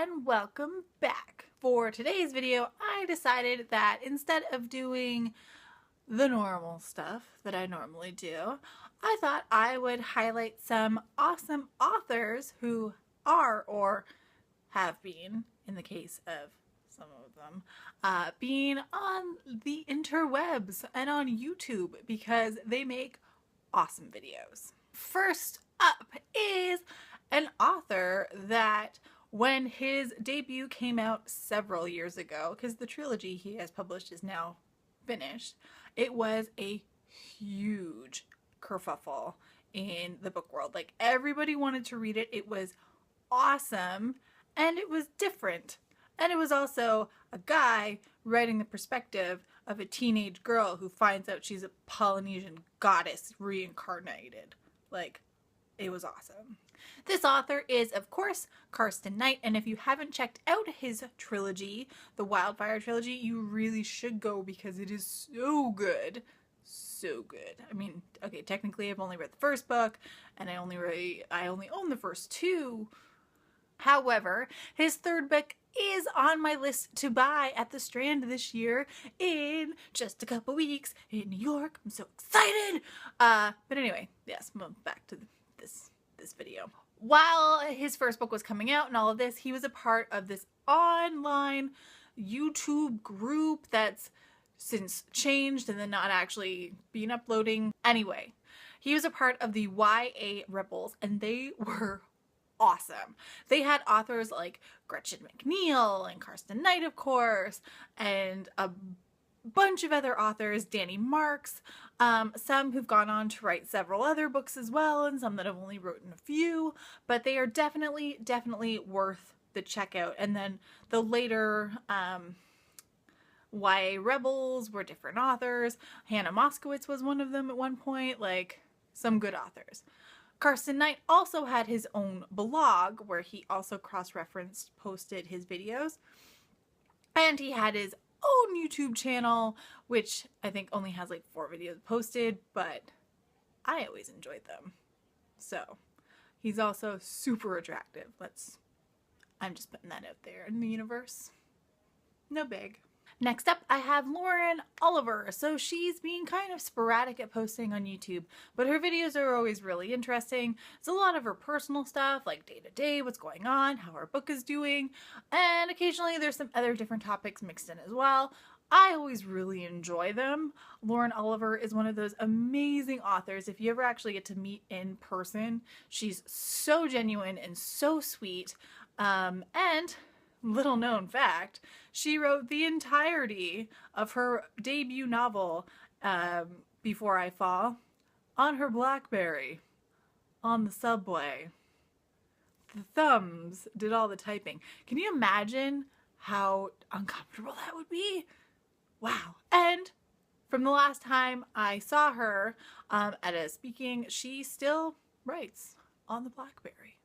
and welcome back. For today's video, I decided that instead of doing the normal stuff that I normally do, I thought I would highlight some awesome authors who are or have been, in the case of some of them, being on the interwebs and on YouTube because they make awesome videos. First up is an author that when his debut came out several years ago, because the trilogy he has published is now finished, it was a huge kerfuffle in the book world. Like, everybody wanted to read it. It was awesome and it was different. And it was also a guy writing the perspective of a teenage girl who finds out she's a Polynesian goddess reincarnated. Like, it was awesome. This author is, of course, Karsten Night, and if you haven't checked out his trilogy, the Wildfire trilogy, you really should go because it is so good. So good. I mean, okay, technically I've only read the first book, and I only own the first two. However, his third book is on my list to buy at the Strand this year in just a couple weeks in New York. I'm so excited! But anyway, yes, back to this video. While his first book was coming out and all of this, he was a part of this online YouTube group that's since changed and then not actually been uploading. Anyway, he was a part of the YA Rebels and they were awesome. They had authors like Gretchen McNeil and Karsten Night, of course, and a bunch of other authors, Danny Marks, some who've gone on to write several other books as well, and some that have only written a few, but they are definitely worth the checkout. And then the later YA Rebels were different authors. Hannah Moskowitz was one of them at one point, like some good authors. Karsten Night also had his own blog where he also cross-referenced, posted his videos, and he had his own YouTube channel, which I think only has like 4 videos posted, but I always enjoyed them. So he's also super attractive. I'm just putting that out there in the universe. No big. Next up, I have Lauren Oliver. So she's been kind of sporadic at posting on YouTube, but her videos are always really interesting. It's a lot of her personal stuff, like day to day, what's going on, how her book is doing, and occasionally there's some other different topics mixed in as well. I always really enjoy them. Lauren Oliver is one of those amazing authors. If you ever actually get to meet in person, she's so genuine and so sweet. And little known fact, she wrote the entirety of her debut novel, Before I Fall, on her BlackBerry, on the subway. The thumbs did all the typing. Can you imagine how uncomfortable that would be? Wow. And from the last time I saw her at a speaking, she still writes on the BlackBerry.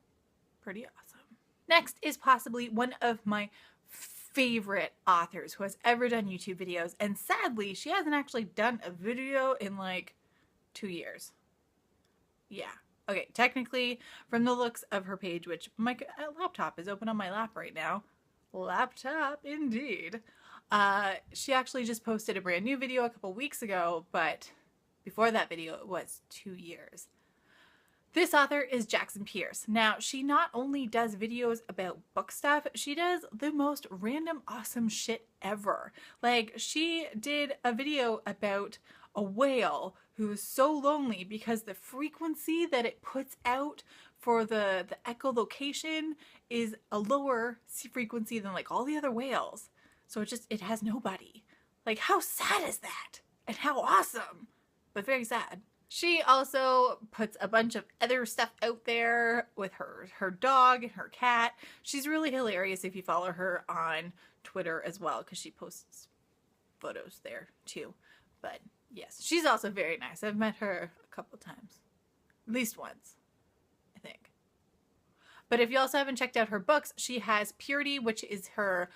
Pretty awesome. Next is possibly one of my favorite authors who has ever done YouTube videos, and sadly she hasn't actually done a video in like 2 years. Yeah. Okay, technically from the looks of her page, which my laptop is open on my lap right now. Laptop indeed. She actually just posted a brand new video a couple weeks ago, but before that video it was 2 years. This author is Jackson Pierce. Now, she not only does videos about book stuff, she does the most random awesome shit ever. Like, she did a video about a whale who is so lonely because the frequency that it puts out for the echolocation is a lower frequency than like all the other whales. So it has nobody. Like, how sad is that? And how awesome, but very sad. She also puts a bunch of other stuff out there with her dog and her cat. She's really hilarious if you follow her on Twitter as well, because she posts photos there too. But yes, she's also very nice. I've met her a couple times. At least once, I think. But if you also haven't checked out her books, she has Purity, which is her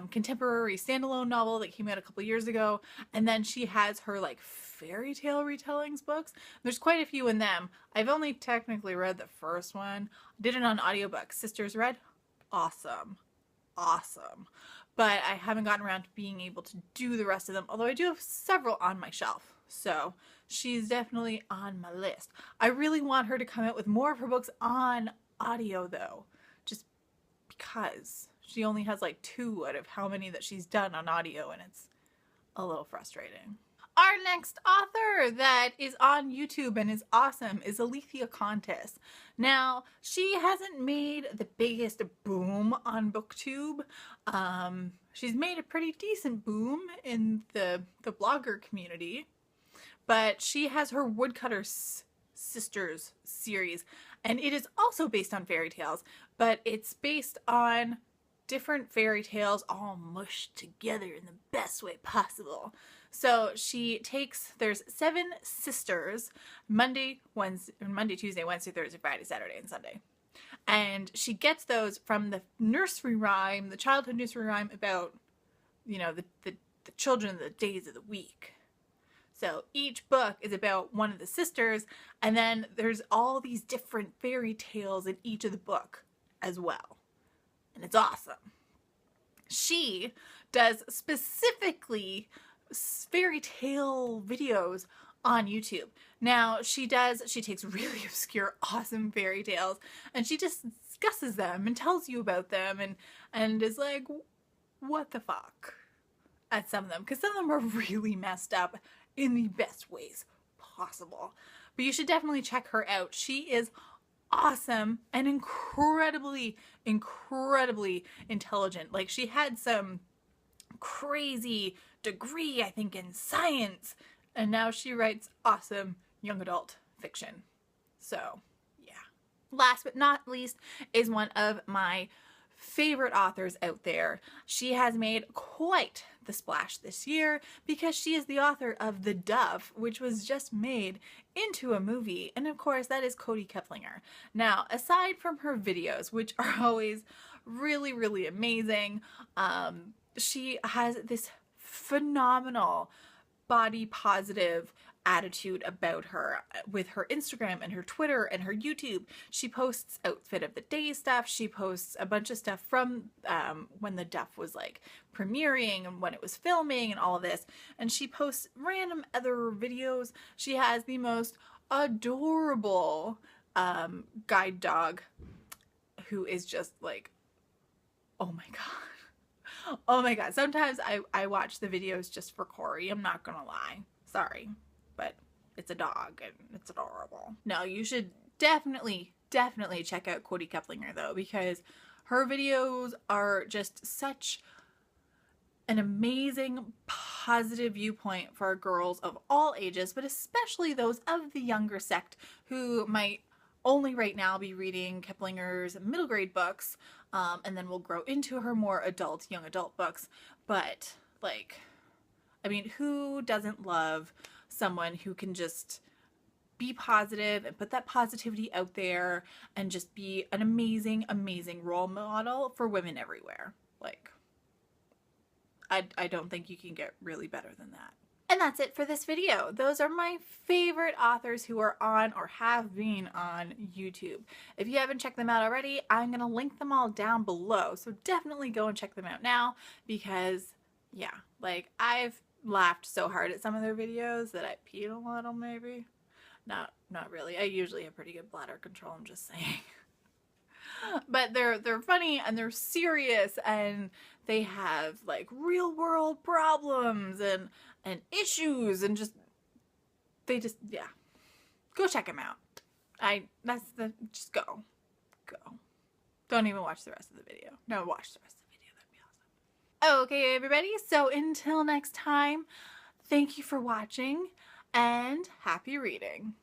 contemporary standalone novel that came out a couple years ago, and then she has her like fairy tale retellings books. There's quite a few in them. I've only technically read the first one. I did it on audiobook. Sisters Read, awesome. awesome. But I haven't gotten around to being able to do the rest of them, although I do have several on my shelf. So she's definitely on my list. I really want her to come out with more of her books on audio though, just because she only has like 2 out of how many that she's done on audio, and it's a little frustrating. Our next author that is on YouTube and is awesome is Alethea Contest. Now, she hasn't made the biggest boom on BookTube. She's made a pretty decent boom in the blogger community, but she has her Woodcutter Sisters series, and it is also based on fairy tales, but it's based on different fairy tales all mushed together in the best way possible. So there's 7 sisters, Monday, Tuesday, Wednesday, Thursday, Friday, Saturday, and Sunday. And she gets those from the nursery rhyme, the childhood nursery rhyme about, the children of the days of the week. So each book is about one of the sisters, and then there's all these different fairy tales in each of the book as well. And it's awesome. She does specifically fairy tale videos on YouTube. Now she takes really obscure, awesome fairy tales, and she just discusses them and tells you about them and is like, what the fuck at some of them, because some of them are really messed up in the best ways possible. But you should definitely check her out. She is awesome and incredibly intelligent. Like, she had some crazy degree, I think, in science, and now she writes awesome young adult fiction. So yeah. Last but not least is one of my favorite authors out there. She has made quite the splash this year because she is the author of The Dove, which was just made into a movie, and of course that is Kodi Keplinger. Now, aside from her videos, which are always really amazing, she has this phenomenal body positive attitude about her with her Instagram and her Twitter and her YouTube. She posts outfit of the day stuff. She posts a bunch of stuff from when The Dove was like premiering and when it was filming and all of this. And she posts random other videos. She has the most adorable guide dog who is just like, oh my god. Oh my god. Sometimes I watch the videos just for Corey. I'm not gonna lie. Sorry. But it's a dog and it's adorable. No, you should definitely check out Kodi Keplinger though, because her videos are just such an amazing positive viewpoint for girls of all ages, but especially those of the younger sect who might only right now be reading Keplinger's middle grade books, and then will grow into her more young adult books. But like, I mean, who doesn't love someone who can just be positive and put that positivity out there and just be an amazing role model for women everywhere? Like, I don't think you can get really better than that. And that's it for this video. Those are my favorite authors who are on or have been on YouTube. If you haven't checked them out already, I'm going to link them all down below. So definitely go and check them out now, because yeah, like, I've laughed so hard at some of their videos that I peed a little, maybe. Not really. I usually have pretty good bladder control, I'm just saying. But they're funny and they're serious, and they have like real world problems and issues, and just yeah. Go check them out. Just go. Don't even watch the rest of the video. No, watch the rest of the video. That'd be awesome. Okay, everybody. So until next time, thank you for watching and happy reading.